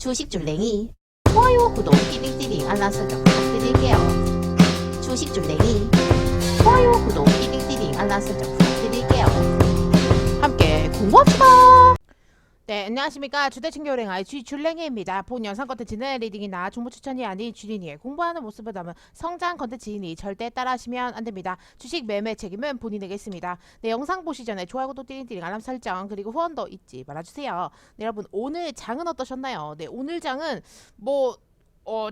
주식 줄랭이 좋아요, 구독, 띠링띠링 알람 설정 부탁드릴게요. 주식 줄랭이 좋아요, 구독, 띠링띠링 알람 설정 부탁드릴게요. 함께 공부합시다. 네, 안녕하십니까. 주대충교랭아의 쥐줄랭이입니다. 본 영상 컨텐츠는 리딩이나 정보 추천이 아닌 주린이의 공부하는 모습을 담은 성장 컨텐츠이니 절대 따라하시면 안됩니다. 주식 매매 책임은 본인에게 있습니다. 네, 영상 보시 전에 좋아요, 구독, 띠링띠링 알람 설정 그리고 후원도 잊지 말아주세요. 네, 여러분 오늘 장은 어떠셨나요? 네, 오늘 장은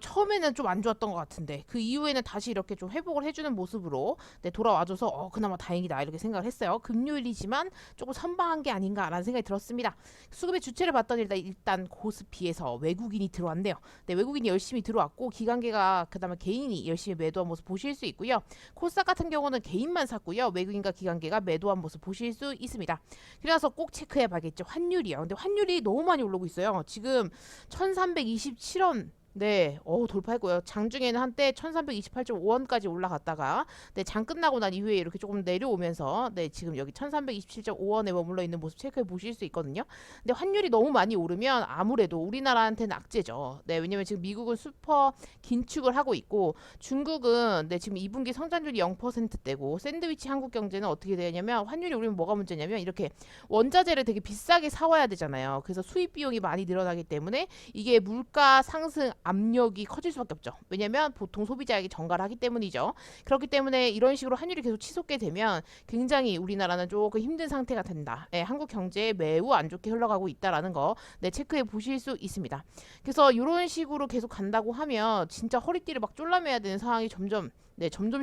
처음에는 좀 안 좋았던 것 같은데 그 이후에는 다시 이렇게 좀 회복을 해주는 모습으로 돌아와줘서 그나마 다행이다 이렇게 생각을 했어요. 금요일이지만 조금 선방한 게 아닌가라는 생각이 들었습니다. 수급의 주체를 봤더니 일단 코스피에서 외국인이 들어왔네요. 네, 외국인이 열심히 들어왔고 기관계가 그다음에 개인이 열심히 매도한 모습 보실 수 있고요. 코스닥 같은 경우는 개인만 샀고요. 외국인과 기관계가 매도한 모습 보실 수 있습니다. 그래서 꼭 체크해 봐야겠죠. 환율이요. 근데 환율이 너무 많이 오르고 있어요. 지금 1327원 네, 돌파했고요. 장중에는 한때 1328.5원까지 올라갔다가 장 끝나고 난 이후에 이렇게 조금 내려오면서 지금 여기 1327.5원에 머물러 있는 모습 체크해 보실 수 있거든요. 근데 환율이 너무 많이 오르면 아무래도 우리나라한테는 악재죠. 네, 왜냐면 지금 미국은 슈퍼 긴축을 하고 있고 중국은 지금 2분기 성장률이 0%대고 샌드위치 한국 경제는 어떻게 되냐면 환율이 오르면 뭐가 문제냐면 이렇게 원자재를 되게 비싸게 사와야 되잖아요. 그래서 수입 비용이 많이 늘어나기 때문에 이게 물가 상승 압력이 커질 수밖에 없죠. 왜냐면 보통 소비자에게 전가를 하기 때문이죠. 그렇기 때문에 이런 식으로 환율이 계속 치솟게 되면 굉장히 우리나라는 조금 힘든 상태가 된다. 네, 한국 경제에 매우 안 좋게 흘러가고 있다라는 거 체크해 보실 수 있습니다. 그래서 이런 식으로 계속 간다고 하면 진짜 허리띠를 막 졸라매야 되는 상황이 점점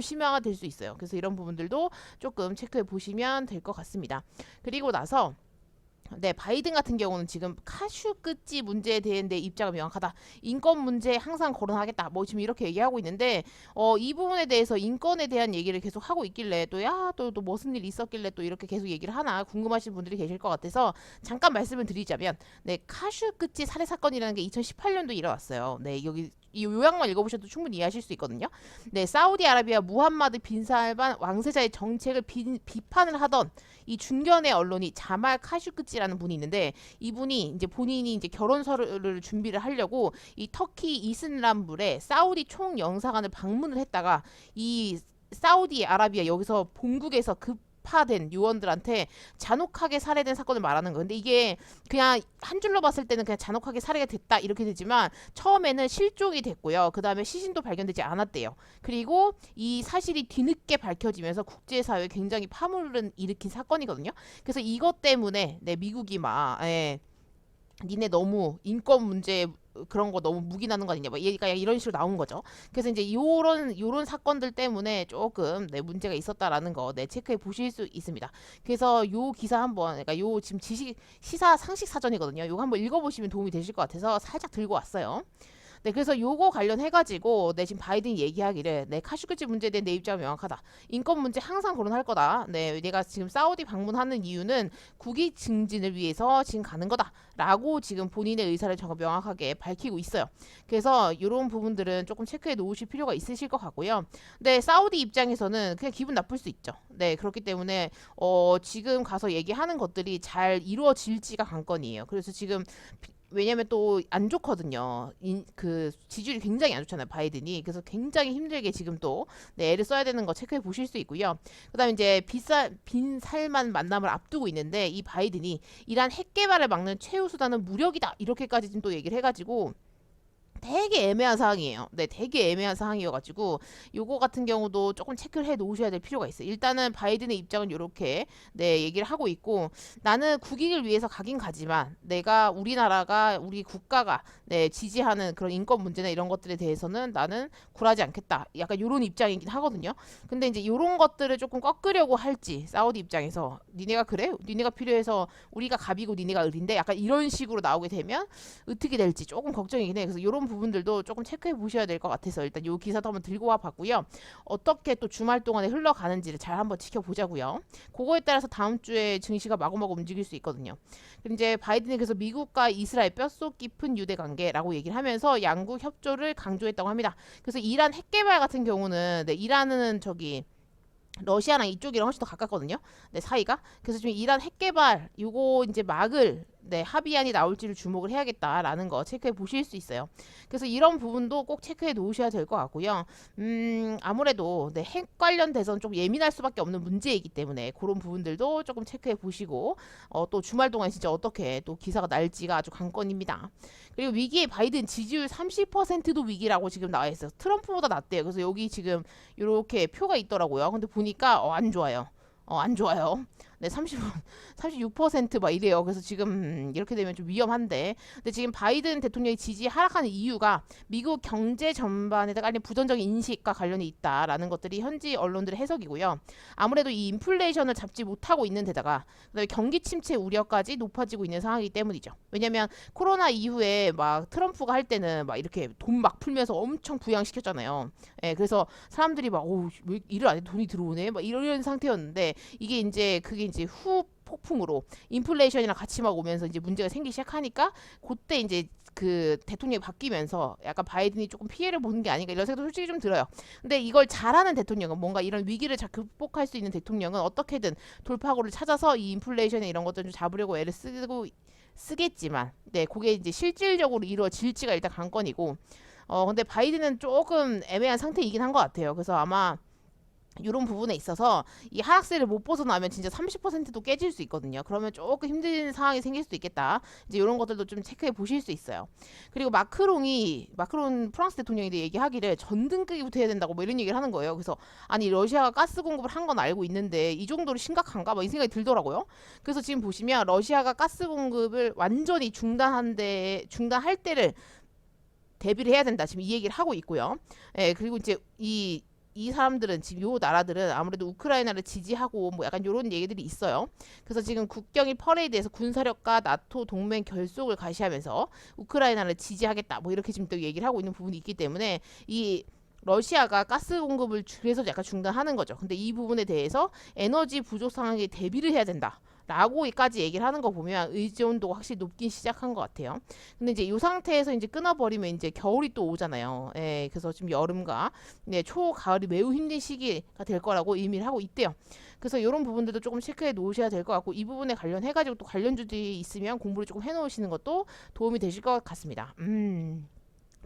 심화가 될 수 있어요. 그래서 이런 부분들도 조금 체크해 보시면 될 것 같습니다. 그리고 나서 바이든 같은 경우는 지금 카슈 끝지 문제에 대한 내 입장은 명확하다. 인권 문제 항상 거론하겠다. 지금 이렇게 얘기하고 있는데 이 부분에 대해서 인권에 대한 얘기를 계속 하고 있길래 또 무슨 일 있었길래 또 이렇게 계속 얘기를 하나 궁금하신 분들이 계실 것 같아서 잠깐 말씀을 드리자면 카슈 끝지 살해 사건이라는 게 2018년도 일어났어요. 여기 이 요약만 읽어보셔도 충분히 이해하실 수 있거든요. 사우디아라비아 무함마드 빈 살만 왕세자의 정책을 비판을 하던 이 중견의 언론이 자말 카슈크지라는 분이 있는데 이분이 이제 본인이 이제 결혼서를 준비를 하려고 이 터키 이슬람불의 사우디 총영사관을 방문을 했다가 이 사우디아라비아 여기서 본국에서 파된 요원들한테 잔혹하게 살해된 사건을 말하는 거예요. 근데 이게 그냥 한 줄로 봤을 때는 그냥 잔혹하게 살해가 됐다 이렇게 되지만 처음에는 실종이 됐고요. 그 다음에 시신도 발견되지 않았대요. 그리고 이 사실이 뒤늦게 밝혀지면서 국제사회에 굉장히 파문을 일으킨 사건이거든요. 그래서 이것 때문에 미국이 니네 너무 인권 문제 그런 거 너무 묵인하는 거 아니냐 얘가 이런 식으로 나온 거죠. 그래서 이제 요런 사건들 때문에 조금 문제가 있었다라는 거 체크해 보실 수 있습니다. 그래서 요 기사 한번 그러니까 요 지금 시사 상식 사전이거든요. 요거 한번 읽어보시면 도움이 되실 것 같아서 살짝 들고 왔어요. 그래서 요거 관련해가지고 지금 바이든이 얘기하기를 카슈크지 문제에 대한 내 입장은 명확하다. 인권 문제 항상 거론할 거다. 내가 지금 사우디 방문하는 이유는 국익 증진을 위해서 지금 가는 거다. 라고 지금 본인의 의사를 정말 명확하게 밝히고 있어요. 그래서 이런 부분들은 조금 체크해 놓으실 필요가 있으실 것 같고요. 사우디 입장에서는 그냥 기분 나쁠 수 있죠. 그렇기 때문에 지금 가서 얘기하는 것들이 잘 이루어질지가 관건이에요. 그래서 지금 왜냐면 또 안 좋거든요. 그 지지율이 굉장히 안 좋잖아요. 바이든이. 그래서 굉장히 힘들게 지금 또 애를 써야 되는 거 체크해 보실 수 있고요. 그다음에 이제 빈 살만 만남을 앞두고 있는데 이 바이든이 이란 핵 개발을 막는 최후 수단은 무력이다. 이렇게까지 지금 또 얘기를 해가지고 되게 애매한 상황이에요. 되게 애매한 상황이어가지고 요거 같은 경우도 조금 체크를 해 놓으셔야 될 필요가 있어요. 일단은 바이든의 입장은 이렇게 얘기를 하고 있고 나는 국익을 위해서 가긴 가지만 내가 우리나라가 우리 국가가 지지하는 그런 인권 문제나 이런 것들에 대해서는 나는 굴하지 않겠다. 약간 요런 입장이긴 하거든요. 근데 이제 요런 것들을 조금 꺾으려고 할지 사우디 입장에서 니네가 그래? 니네가 필요해서 우리가 갑이고 니네가 을인데 약간 이런 식으로 나오게 되면 어떻게 될지 조금 걱정이긴 해. 그래서 요런 부분들도 조금 체크해 보셔야 될 것 같아서 일단 요 기사도 한번 들고 와 봤고요. 어떻게 또 주말 동안에 흘러가는지를 잘 한번 지켜보자고요. 그거에 따라서 다음 주에 증시가 마구마구 움직일 수 있거든요. 그리고 이제 바이든이 그래서 미국과 이스라엘 뼛속 깊은 유대 관계라고 얘기를 하면서 양국 협조를 강조했다고 합니다. 그래서 이란 핵 개발 같은 경우는 이란은 러시아랑 이쪽이랑 훨씬 더 가깝거든요. 사이가. 그래서 지금 이란 핵 개발 요거 이제 막을 네, 합의안이 나올지를 주목을 해야겠다라는 거 체크해 보실 수 있어요. 그래서 이런 부분도 꼭 체크해 놓으셔야 될 것 같고요. 아무래도 네, 핵 관련돼서는 좀 예민할 수밖에 없는 문제이기 때문에 그런 부분들도 조금 체크해 보시고 또 주말 동안 진짜 어떻게 또 기사가 날지가 아주 관건입니다. 그리고 위기의 바이든 지지율 30%도 위기라고 지금 나와 있어요. 트럼프보다 낮대요. 그래서 여기 지금 이렇게 표가 있더라고요. 근데 보니까 안 좋아요. 안 좋아요. 네, 36%막 이래요. 그래서 지금 이렇게 되면 좀 위험한데. 근데 지금 바이든 대통령이 지지 하락하는 이유가 미국 경제 전반에다 깔린 부정적인 인식과 관련이 있다라는 것들이 현지 언론들의 해석이고요. 아무래도 이 인플레이션을 잡지 못하고 있는 데다가 그다음에 경기 침체 우려까지 높아지고 있는 상황이기 때문이죠. 왜냐면 코로나 이후에 막 트럼프가 할 때는 막 이렇게 돈 막 풀면서 엄청 부양시켰잖아요. 예, 그래서 사람들이 막 왜 일을 안 해 돈이 들어오네 막 이런 상태였는데 이게 이제 후 폭풍으로 인플레이션이랑 같이 막 오면서 이제 문제가 생기기 시작하니까 그때 이제 그 대통령이 바뀌면서 약간 바이든이 조금 피해를 보는 게 아닌가 이런 생각도 솔직히 좀 들어요. 근데 이걸 잘하는 대통령은 뭔가 이런 위기를 잘 극복할 수 있는 대통령은 어떻게든 돌파구를 찾아서 이 인플레이션에 이런 것들 좀 잡으려고 애를 쓰겠지만 네, 그게 이제 실질적으로 이루어질지가 일단 관건이고 근데 바이든은 조금 애매한 상태이긴 한 것 같아요. 그래서 아마 이런 부분에 있어서 이 하락세를 못 벗어나면 진짜 30%도 깨질 수 있거든요. 그러면 조금 힘든 상황이 생길 수도 있겠다. 이제 이런 것들도 좀 체크해 보실 수 있어요. 그리고 마크론 프랑스 대통령이 얘기하기를 전등급부터 해야 된다고 뭐 이런 얘기를 하는 거예요. 그래서 아니 러시아가 가스 공급을 한 건 알고 있는데 이 정도로 심각한가? 막 이 생각이 들더라고요. 그래서 지금 보시면 러시아가 가스 공급을 완전히 중단할 때를 대비를 해야 된다. 지금 이 얘기를 하고 있고요. 예, 그리고 이제 이 사람들은 지금 요 나라들은 아무래도 우크라이나를 지지하고 뭐 약간 요런 얘기들이 있어요. 그래서 지금 국경일 퍼레이드에서 군사력과 나토 동맹 결속을 가시하면서 우크라이나를 지지하겠다 뭐 이렇게 지금 또 얘기를 하고 있는 부분이 있기 때문에 이 러시아가 가스 공급을 그래서 약간 중단하는 거죠. 근데 이 부분에 대해서 에너지 부족 상황에 대비를 해야 된다. 라고까지 얘기를 하는 거 보면 의존도가 확실히 높긴 시작한 것 같아요. 근데 이제 이 상태에서 이제 끊어버리면 이제 겨울이 또 오잖아요. 예, 그래서 지금 여름과 네, 초가을이 매우 힘든 시기가 될 거라고 의미를 하고 있대요. 그래서 이런 부분들도 조금 체크해 놓으셔야 될 것 같고 이 부분에 관련해가지고 또 관련주들이 있으면 공부를 조금 해놓으시는 것도 도움이 되실 것 같습니다.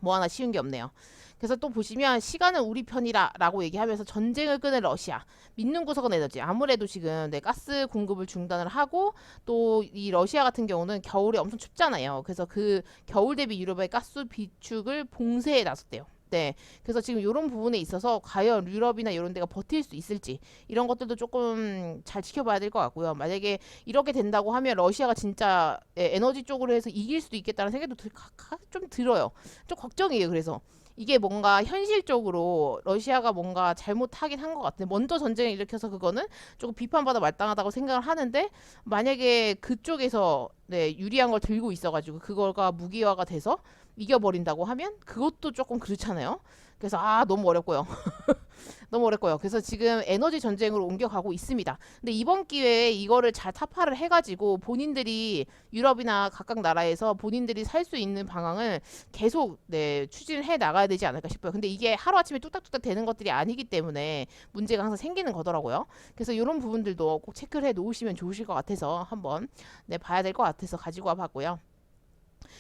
뭐 하나 쉬운 게 없네요. 그래서 또 보시면 시간은 우리 편이라라고 얘기하면서 전쟁을 끄는 러시아, 믿는 구석은 에너지. 아무래도 지금 가스 공급을 중단을 하고 또 이 러시아 같은 경우는 겨울에 엄청 춥잖아요. 그래서 그 겨울 대비 유럽의 가스 비축을 봉쇄에 나섰대요. 네. 그래서 지금 이런 부분에 있어서 과연 유럽이나 이런 데가 버틸 수 있을지 이런 것들도 조금 잘 지켜봐야 될 것 같고요. 만약에 이렇게 된다고 하면 러시아가 진짜 에너지 쪽으로 해서 이길 수도 있겠다는 생각도 좀 들어요. 좀 걱정이에요. 그래서 이게 뭔가 현실적으로 러시아가 뭔가 잘못하긴 한 것 같은데 먼저 전쟁을 일으켜서 그거는 조금 비판받아 마땅하다고 생각을 하는데 만약에 그쪽에서 네, 유리한 걸 들고 있어가지고 그거가 무기화가 돼서 이겨버린다고 하면 그것도 조금 그렇잖아요. 그래서 너무 어렵고요. 너무 어렵고요. 그래서 지금 에너지 전쟁으로 옮겨가고 있습니다. 근데 이번 기회에 이거를 잘 타파를 해가지고 본인들이 유럽이나 각각 나라에서 본인들이 살 수 있는 방향을 계속 네, 추진을 해 나가야 되지 않을까 싶어요. 근데 이게 하루아침에 뚝딱뚝딱 되는 것들이 아니기 때문에 문제가 항상 생기는 거더라고요. 그래서 이런 부분들도 꼭 체크를 해 놓으시면 좋으실 것 같아서 한번 네, 봐야 될 것 같아서 가지고 와 봤고요.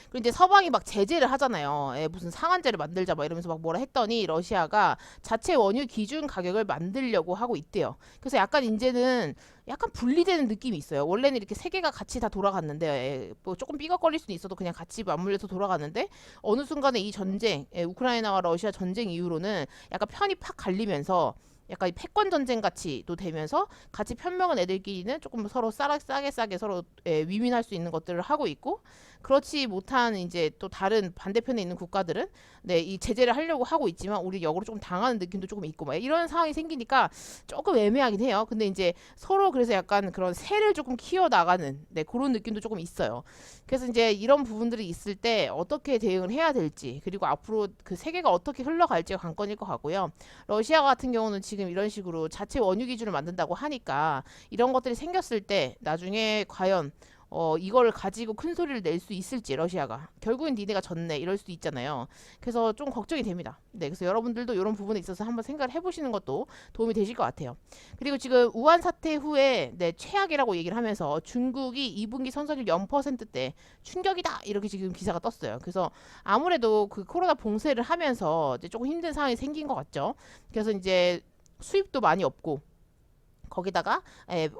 그리고 이제 서방이 막 제재를 하잖아요. 무슨 상한제를 만들자 막 이러면서 막 뭐라 했더니 러시아가 자체 원유 기준 가격을 만들려고 하고 있대요. 그래서 약간 이제는 약간 분리되는 느낌이 있어요. 원래는 이렇게 세 개가 같이 다 돌아갔는데 뭐 조금 삐걱거릴 수는 있어도 그냥 같이 맞물려서 돌아갔는데 어느 순간에 이 전쟁, 우크라이나와 러시아 전쟁 이후로는 약간 편이 팍 갈리면서 약간 패권 전쟁 같이 또 되면서 같이 편먹은 애들끼리는 조금 서로 싸게 서로 위민할 수 있는 것들을 하고 있고 그렇지 못한 이제 또 다른 반대편에 있는 국가들은 네, 이 제재를 하려고 하고 있지만 우리 역으로 조금 당하는 느낌도 조금 있고 막 이런 상황이 생기니까 조금 애매하긴 해요. 근데 이제 서로 그래서 약간 그런 새를 조금 키워 나가는 네, 그런 느낌도 조금 있어요. 그래서 이제 이런 부분들이 있을 때 어떻게 대응을 해야 될지 그리고 앞으로 그 세계가 어떻게 흘러갈지가 관건일 것 같고요. 러시아 같은 경우는 지금 이런 식으로 자체 원유 기준을 만든다고 하니까 이런 것들이 생겼을 때 나중에 과연 이걸 가지고 큰 소리를 낼 수 있을지 러시아가 결국엔 니네가 졌네 이럴 수도 있잖아요. 그래서 좀 걱정이 됩니다. 네, 그래서 여러분들도 이런 부분에 있어서 한번 생각을 해보시는 것도 도움이 되실 것 같아요. 그리고 지금 우한 사태 후에 네, 최악이라고 얘기를 하면서 중국이 2분기 선전율 0%대 충격이다 이렇게 지금 기사가 떴어요. 그래서 아무래도 그 코로나 봉쇄를 하면서 이제 조금 힘든 상황이 생긴 것 같죠. 그래서 이제 수입도 많이 없고 거기다가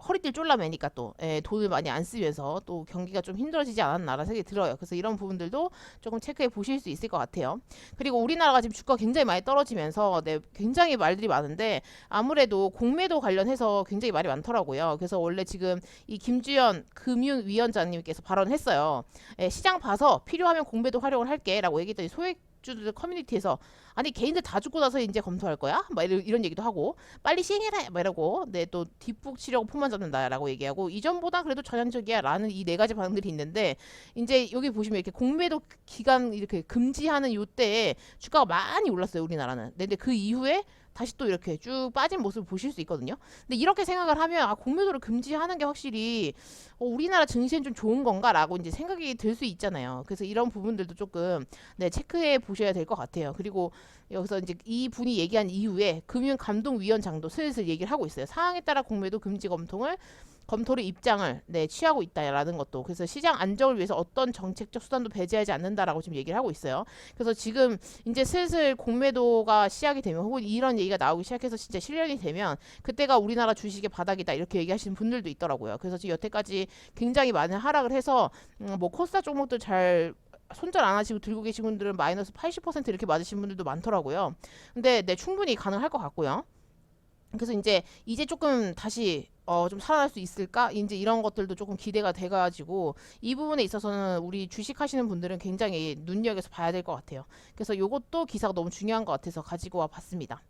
허리띠를 쫄라매니까 또 돈을 많이 안 쓰면서 또 경기가 좀 힘들어지지 않았나라는 생각이 들어요. 그래서 이런 부분들도 조금 체크해 보실 수 있을 것 같아요. 그리고 우리나라가 지금 주가가 굉장히 많이 떨어지면서 네, 굉장히 말들이 많은데 아무래도 공매도 관련해서 굉장히 말이 많더라고요. 그래서 원래 지금 이 김주현 금융위원장님께서 발언했어요. 시장 봐서 필요하면 공매도 활용을 할게라고 얘기했더니 소액주들 커뮤니티에서 아니 개인들 다 죽고 나서 이제 검토할 거야? 막 이런 얘기도 하고 빨리 시행해라 막 이러고 네 또 뒷북 치려고 폼만 잡는다라고 얘기하고 이전보다 그래도 전향적이야 라는 이 네 가지 반응들이 있는데 이제 여기 보시면 이렇게 공매도 기간 이렇게 금지하는 요때에 주가가 많이 올랐어요 우리나라는. 네, 근데 그 이후에 다시 또 이렇게 쭉 빠진 모습을 보실 수 있거든요. 근데 이렇게 생각을 하면 공매도를 금지하는 게 확실히 우리나라 증시엔 좀 좋은 건가라고 이제 생각이 들 수 있잖아요. 그래서 이런 부분들도 조금 네, 체크해 보셔야 될 것 같아요. 그리고 여기서 이제 이 분이 얘기한 이후에 금융감독위원장도 슬슬 얘기를 하고 있어요. 사항에 따라 공매도 금지 검토를 입장을 네, 취하고 있다라는 것도. 그래서 시장 안정을 위해서 어떤 정책적 수단도 배제하지 않는다라고 지금 얘기를 하고 있어요. 그래서 지금 이제 슬슬 공매도가 시작이 되면 혹은 이런 얘기가 나오기 시작해서 진짜 실현이 되면 그때가 우리나라 주식의 바닥이다 이렇게 얘기하시는 분들도 있더라고요. 그래서 지금 여태까지 굉장히 많은 하락을 해서 뭐 코스닥 종목들 잘 손절 안 하시고 들고 계신 분들은 마이너스 80% 이렇게 맞으신 분들도 많더라고요. 근데 네, 충분히 가능할 것 같고요. 그래서 이제 조금 다시 좀 살아날 수 있을까? 이제 이런 것들도 조금 기대가 돼가지고 이 부분에 있어서는 우리 주식 하시는 분들은 굉장히 눈여겨서 봐야 될 것 같아요. 그래서 요것도 기사가 너무 중요한 것 같아서 가지고 와 봤습니다.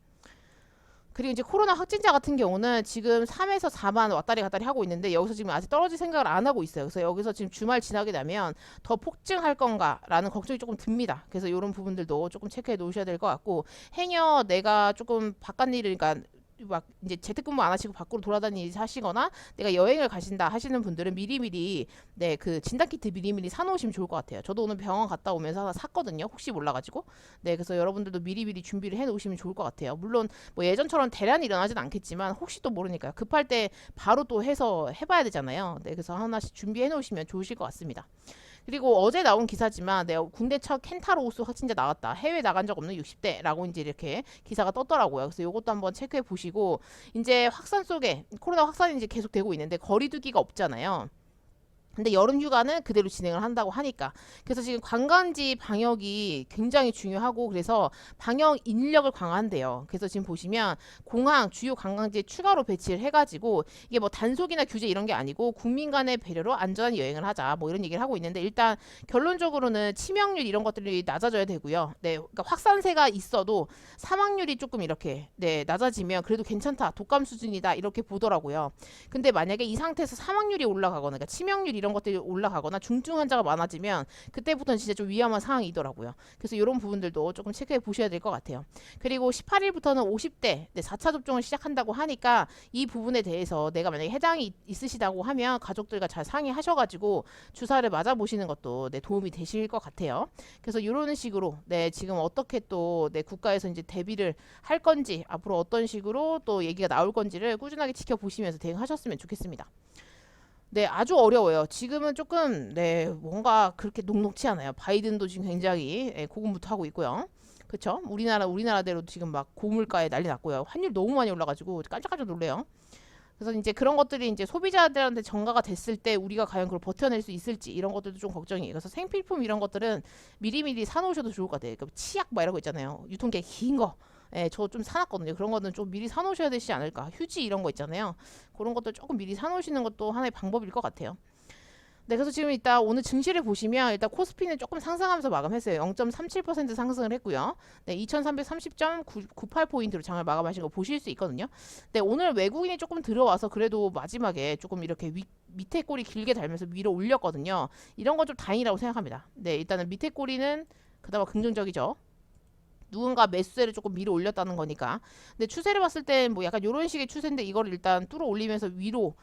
그리고 이제 코로나 확진자 같은 경우는 지금 3에서 4만 왔다리 갔다리 하고 있는데 여기서 지금 아직 떨어질 생각을 안 하고 있어요. 그래서 여기서 지금 주말 지나게 되면 더 폭증할 건가라는 걱정이 조금 듭니다. 그래서 이런 부분들도 조금 체크해 놓으셔야 될 것 같고 행여 내가 조금 바깥 일을 그러니까 막 이제 재택근무 안 하시고 밖으로 돌아다니시 하시거나 내가 여행을 가신다 하시는 분들은 미리미리 네, 그 진단키트 미리미리 사놓으시면 좋을 것 같아요. 저도 오늘 병원 갔다 오면서 하나 샀거든요. 혹시 몰라가지고. 네, 그래서 여러분들도 미리미리 준비를 해놓으시면 좋을 것 같아요. 물론 뭐 예전처럼 대란이 일어나진 않겠지만 혹시 또 모르니까요. 급할 때 바로 또 해서 해봐야 되잖아요. 네, 그래서 하나씩 준비해 놓으시면 좋으실 것 같습니다. 그리고 어제 나온 기사지만 내가 군대 첫 켄타로우스 확진자 나왔다. 해외 나간 적 없는 60대라고 이제 이렇게 기사가 떴더라고요. 그래서 이것도 한번 체크해 보시고 이제 확산 속에 코로나 확산이 이제 계속 되고 있는데 거리두기가 없잖아요. 근데 여름 휴가는 그대로 진행을 한다고 하니까 그래서 지금 관광지 방역이 굉장히 중요하고 그래서 방역 인력을 강화한대요. 그래서 지금 보시면 공항 주요 관광지에 추가로 배치를 해가지고 이게 뭐 단속이나 규제 이런 게 아니고 국민 간의 배려로 안전한 여행을 하자 뭐 이런 얘기를 하고 있는데 일단 결론적으로는 치명률 이런 것들이 낮아져야 되고요. 네, 그러니까 확산세가 있어도 사망률이 조금 이렇게 네 낮아지면 그래도 괜찮다 독감 수준이다 이렇게 보더라고요. 근데 만약에 이 상태에서 사망률이 올라가거나 그러니까 치명률 이런 것들이 올라가거나 중증 환자가 많아지면 그때부터는 진짜 좀 위험한 상황이더라고요. 그래서 이런 부분들도 조금 체크해 보셔야 될 것 같아요. 그리고 18일부터는 50대 네, 4차 접종을 시작한다고 하니까 이 부분에 대해서 내가 만약에 해당이 있으시다고 하면 가족들과 잘 상의하셔가지고 주사를 맞아보시는 것도 네, 도움이 되실 것 같아요. 그래서 이런 식으로 네, 지금 어떻게 또 네, 국가에서 이제 대비를 할 건지 앞으로 어떤 식으로 또 얘기가 나올 건지를 꾸준하게 지켜보시면서 대응하셨으면 좋겠습니다. 네, 아주 어려워요. 지금은 조금 네, 뭔가 그렇게 녹록치 않아요. 바이든도 지금 굉장히 고군분투하고 있고요. 그쵸? 우리나라대로 지금 막 고물가에 난리 났고요. 환율 너무 많이 올라가지고 깜짝깜짝 놀래요. 그래서 이제 그런 것들이 이제 소비자들한테 전가가 됐을 때 우리가 과연 그걸 버텨낼 수 있을지 이런 것들도 좀 걱정이에요. 그래서 생필품 이런 것들은 미리미리 사놓으셔도 좋을 것 같아요. 그러니까 치약 막 이런 거 있잖아요. 유통기한 긴 거. 예, 저 좀 사놨거든요. 그런 거는 좀 미리 사놓으셔야 되지 않을까. 휴지 이런 거 있잖아요. 그런 것들 조금 미리 사놓으시는 것도 하나의 방법일 것 같아요. 네, 그래서 지금 일단 오늘 증시를 보시면 일단 코스피는 조금 상승하면서 마감했어요. 0.37% 상승을 했고요. 네, 2330.98포인트로 장을 마감하신 거 보실 수 있거든요. 네, 오늘 외국인이 조금 들어와서 그래도 마지막에 조금 이렇게 밑에 꼬리 길게 달면서 위로 올렸거든요. 이런 건 좀 다행이라고 생각합니다. 네, 일단은 밑에 꼬리는 그나마 긍정적이죠. 누군가 매수세를 조금 밀어 올렸다는 거니까. 근데 추세를 봤을 땐 뭐 약간 이런 식의 추세인데 이걸 일단 뚫어 올리면서 위로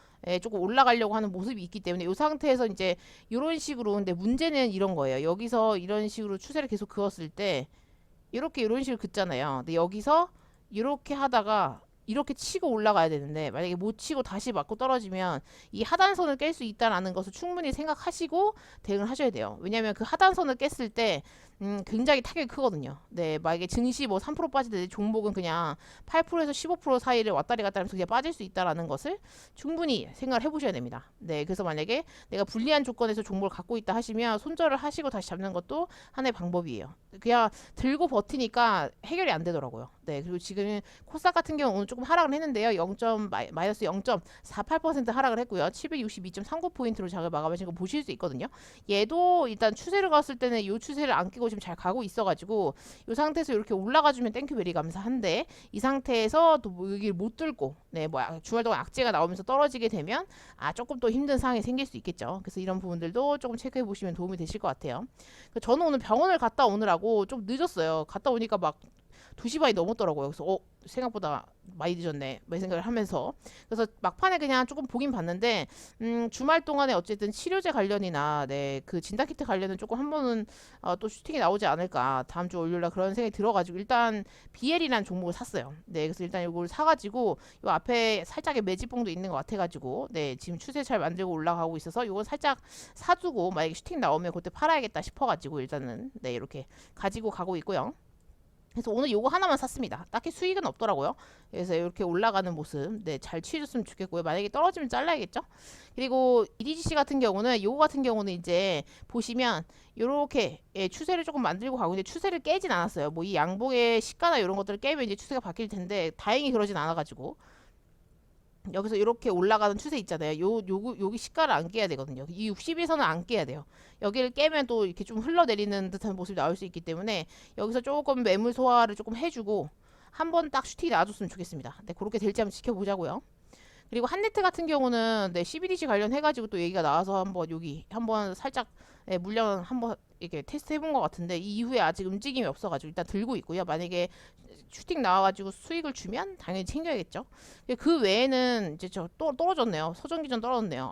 조금 올라가려고 하는 모습이 있기 때문에 이 상태에서 이제 이런 식으로, 근데 문제는 이런 거예요. 여기서 이런 식으로 추세를 계속 그었을 때 이렇게 이런 식으로 긋잖아요. 근데 여기서 이렇게 하다가 이렇게 치고 올라가야 되는데 만약에 못 치고 다시 맞고 떨어지면 이 하단선을 깰 수 있다라는 것을 충분히 생각하시고 대응을 하셔야 돼요. 왜냐하면 그 하단선을 깼을 때 굉장히 타격이 크거든요. 네, 만약에 증시 뭐 3% 빠지는데 종목은 그냥 8%에서 15% 사이를 왔다리 갔다 하면서 그냥 빠질 수 있다라는 것을 충분히 생각을 해보셔야 됩니다. 네, 그래서 만약에 내가 불리한 조건에서 종목을 갖고 있다 하시면 손절을 하시고 다시 잡는 것도 하나의 방법이에요. 그냥 들고 버티니까 해결이 안 되더라고요. 네, 그리고 지금 코스닥 같은 경우 오늘 조금 하락을 했는데요. 마이너스 0.48% 하락을 했고요. 762.39포인트로 장을 마감하신 거 보실 수 있거든요. 얘도 일단 추세를 갔을 때는 이 추세를 안 끼고 지금 잘 가고 있어가지고 이 상태에서 이렇게 올라가주면 땡큐베리 감사한데 이 상태에서 또 뭐 여기를 못 뚫고 뭐 주말 동안 악재가 나오면서 떨어지게 되면 조금 또 힘든 상황이 생길 수 있겠죠. 그래서 이런 부분들도 조금 체크해 보시면 도움이 되실 것 같아요. 저는 오늘 병원을 갔다 오느라고 좀 늦었어요. 갔다 오니까 막 2시 반이 넘었더라고요. 그래서 생각보다 많이 늦었네 뭐 생각을 하면서 그래서 막판에 그냥 조금 보긴 봤는데 주말 동안에 어쨌든 치료제 관련이나 그 진단키트 관련은 조금 한 번은 또 슈팅이 나오지 않을까 다음 주 월요일날 그런 생각이 들어가지고 일단 BL이라는 종목을 샀어요. 네, 그래서 일단 이걸 사가지고 요 앞에 살짝의 매집봉도 있는 것 같아가지고 지금 추세 잘 만들고 올라가고 있어서 이건 살짝 사두고 만약에 슈팅 나오면 그때 팔아야겠다 싶어가지고 일단은 이렇게 가지고 가고 있고요. 그래서 오늘 요거 하나만 샀습니다. 딱히 수익은 없더라고요. 그래서 이렇게 올라가는 모습 잘 취해줬으면 좋겠고요. 만약에 떨어지면 잘라야겠죠. 그리고 EDGC 같은 경우는 요거 같은 경우는 이제 보시면 요렇게 추세를 조금 만들고 가고 있는데 추세를 깨진 않았어요. 뭐 이 양봉의 시가나 이런 것들을 깨면 이제 추세가 바뀔 텐데 다행히 그러진 않아가지고 여기서 이렇게 올라가는 추세 있잖아요. 여기 시가를 안 깨야 되거든요. 이 60에서는 안 깨야 돼요. 여기를 깨면 또 이렇게 좀 흘러내리는 듯한 모습이 나올 수 있기 때문에 여기서 조금 매물 소화를 조금 해주고 한번 딱 슈팅이 나와줬으면 좋겠습니다. 네, 그렇게 될지 한번 지켜보자고요. 그리고 한네트 같은 경우는 CBDC 관련해가지고 또 얘기가 나와서 한번 여기 한번 살짝 물량 한번 이렇게 테스트 해본 것 같은데 이 이후에 아직 움직임이 없어가지고 일단 들고 있고요. 만약에 슈팅 나와가지고 수익을 주면 당연히 챙겨야겠죠. 그 외에는 이제 또 떨어졌네요. 서정기전 떨어졌네요.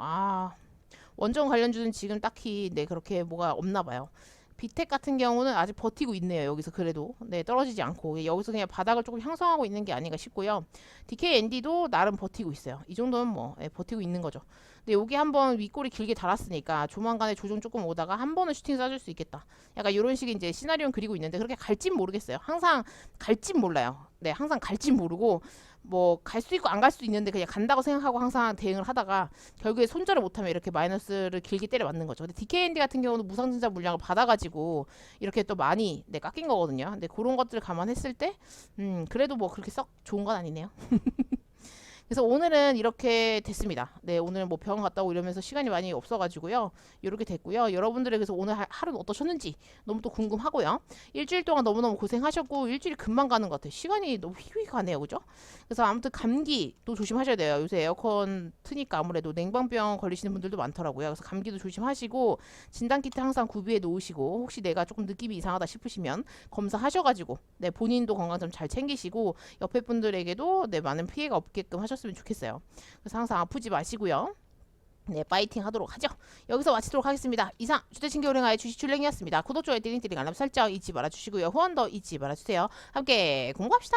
원전 관련주는 지금 딱히 그렇게 뭐가 없나 봐요. 비텍 같은 경우는 아직 버티고 있네요. 여기서 그래도 떨어지지 않고 여기서 그냥 바닥을 조금 형성하고 있는 게 아닌가 싶고요. DKND도 나름 버티고 있어요. 이 정도는 버티고 있는 거죠. 근데 여기 한번 윗골이 길게 달았으니까 조만간에 조정 조금 오다가 한 번은 슈팅 쏴줄 수 있겠다. 약간 이런 식의 이제 시나리오는 그리고 있는데 그렇게 갈진 모르겠어요. 항상 갈진 몰라요. 항상 갈진 모르고 뭐 갈 수 있고 안 갈 수 있는데 그냥 간다고 생각하고 항상 대응을 하다가 결국에 손절을 못하면 이렇게 마이너스를 길게 때려 맞는 거죠. 근데 DKND 같은 경우는 무상증자 물량을 받아가지고 이렇게 또 많이 깎인 거거든요. 근데 그런 것들을 감안했을 때 그래도 뭐 그렇게 썩 좋은 건 아니네요. 그래서 오늘은 이렇게 됐습니다. 오늘 뭐 병원 갔다 오고 이러면서 시간이 많이 없어가지고요. 이렇게 됐고요. 여러분들의 그래서 오늘 하루는 어떠셨는지 너무 또 궁금하고요. 일주일 동안 너무너무 고생하셨고 일주일이 금방 가는 것 같아요. 시간이 너무 휘휘 가네요. 그죠? 그래서 아무튼 감기도 조심하셔야 돼요. 요새 에어컨 트니까 아무래도 냉방병 걸리시는 분들도 많더라고요. 그래서 감기도 조심하시고 진단키트 항상 구비해 놓으시고 혹시 내가 조금 느낌이 이상하다 싶으시면 검사하셔가지고 본인도 건강 좀 잘 챙기시고 옆에 분들에게도 많은 피해가 없게끔 하셨으면 좋겠어요. 그래서 항상 아프지 마시고요. 파이팅 하도록 하죠. 여기서 마치도록 하겠습니다. 이상 주택신규 은행화의 주식출랭이었습니다. 구독, 좋아요, 띠링띠링 알람 설정 잊지 말아주시고요. 후원도 잊지 말아주세요. 함께 공부합시다.